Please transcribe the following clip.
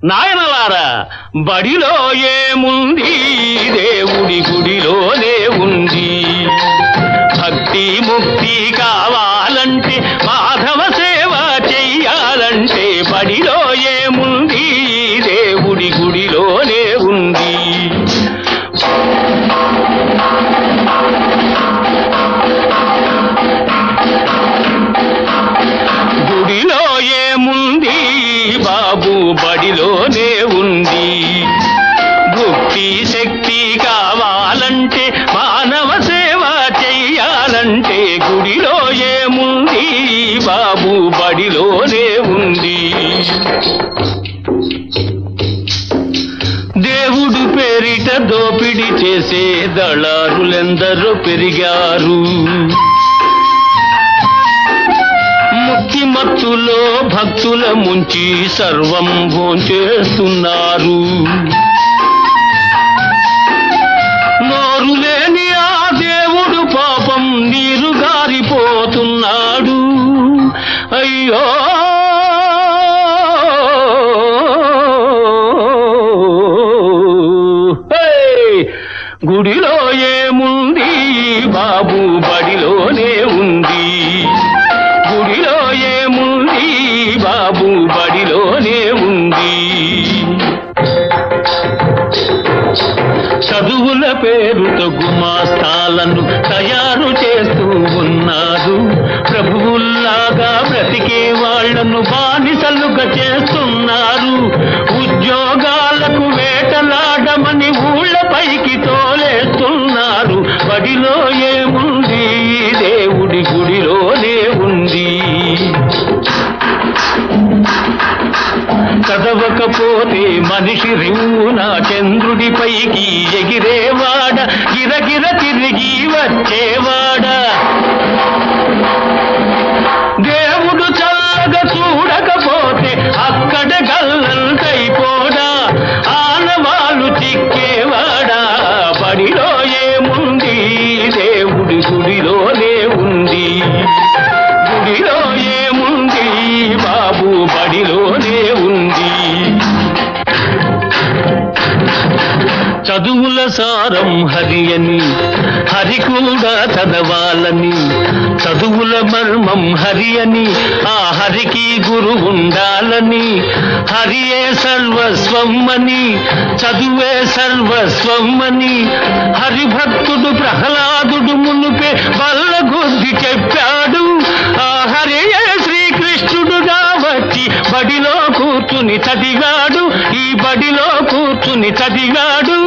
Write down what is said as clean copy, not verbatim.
నాయనలారా, బడిలో ఏముంది, దేవుడి గుడిలోనే ఉంది. భక్తి ముక్తి కావాలంటే, మాధవ సేవ చెయ్యాలంటే, బడిలో ఏముంది, దేవుడి గుడిలోనే ఉంది. గుడిలో ఏముంది బాబు, బడిలోనే ఉంది. భక్తి శక్తి కావాలంటే, మానవ సేవ చెయ్యాలంటే, గుడిలో ఏముంది బాబు, బడిలోనే ఉంది. దేవుడు పేరిట దోపిడీ చేసే దళారులెందరో పెరిగారు. ముక్తి మత్తులో భక్తుల ముంచి సర్వం భోంచేస్తున్నారు. నోరు లేని ఆ దేవుడు పాపం నీరు గారిపోతున్నాడు. అయ్యో గుడిలో ఏముంది బాబు, బడిలోనే ఉంది. గుడిలో ఏముంది బాబు, బడిలోనే ఉంది. చదువుల పేరుతో గుమాస్తాలను తయారు చేస్తూ ఉన్నారు. ప్రభువుల్లాగా బ్రతికే వాళ్లను బానిసలుగా చేస్తున్నారు. ఉద్యోగాలకు వేటలాడమని ఊళ్ళపైకి తోలేస్తున్నారు. బడిలో ఏముంది, దేవుడి గుడిలోనే ఉంది. చదవకపోతే మనిషి రివ్వున చంద్రుడిపైకి ఎగిరేవాడ, గిరగిర తిరిగి వచ్చేవాడ. దేవుడు చల్లగా చూడకపోతే అక్కడ గల్లంతైపోడా, ఆనవాళ్ళు చిక్కేవాడా. బడిలో ఏముంది, దేవుడి గుడిలోనే ఉంది. గుడిలో ఏముంది బాబు, బడిలోనే ఉంది. చదువుల సారం హరి అని, హరి కూడా చదవాలని. చదువుల మర్మం హరి అని, ఆ హరికి గురు ఉండాలని. హరియే సర్వస్వం అని, చదువే సర్వస్వం అని. హరిభక్తుడు ప్రహ్లాదుడు మునుపే బల్లగుద్ది చెప్పాడు. ఆ హరియే శ్రీకృష్ణుడుగా వచ్చి బడిలో కూర్చుని చదివాడు. ఈ బడిలో కూర్చుని చదివాడు.